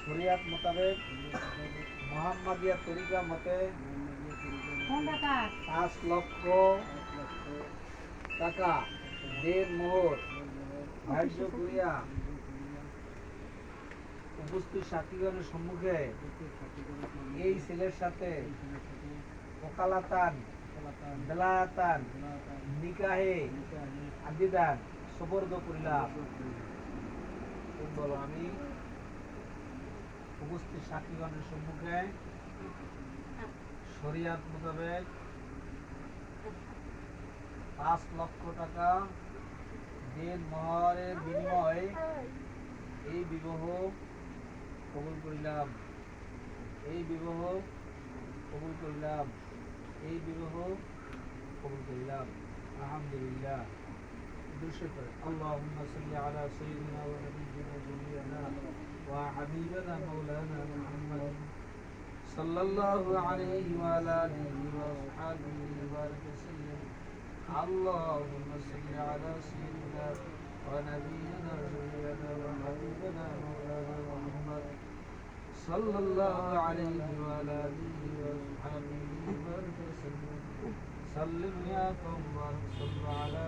শরিয়াত মোতাবেক মোহাম্মদিয়া তরিকা মতে 5 লক্ষ টাকা দেড় মোহর ধার্য করিয়া উপস্থিত সাথীগণের সম্মুখে এই ছেলের সাথে ওকালাতান বেলায়াতান নিকাহে আদিদান সুপর্দ করিলাম। বলো, আমি উপস্থিত সাক্ষীগণের সম্মুখে শরিয়াত মোতাবেক 5 লক্ষ টাকা দেন মোহরের বিনিময়ে এই বিবাহ কবুল করিলাম। এই বিবাহ কবুল করিলাম। এই বিবাহ কবুল করিলাম। আলহামদুলিল্লাহ। اللهم صل على سيدنا ونبينا جميعنا وحبيبنا مولانا محمد صلى الله عليه وعلى آله وأصحابه وبارك وسلم. اللهم صل على سيدنا ونبينا جميعنا وحبيبنا مولانا محمد صلى الله عليه وعلى آله وأصحابه وبارك وسلم. سلم يا قوم صلوا على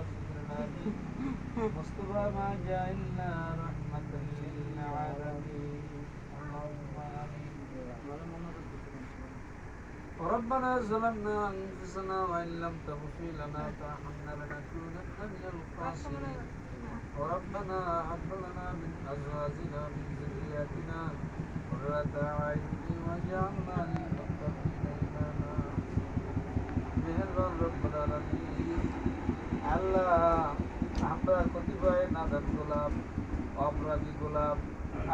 مصطفى ما جعلنا رحمة للعالمين. اللهم آمين. ربنا ظلمنا أنفسنا وإن لم تغفر لنا وترحمنا لنكونن من الخاسرين. وربنا هب لنا من أزواجنا ومن ذرياتنا قرة أعين واجعلنا للمتقين إماما. মেহেরবান রব্বুল আলামিন, আল্লাহ আমরা কতিপয় নাদান গোলাম, অপরাধী গোলাম,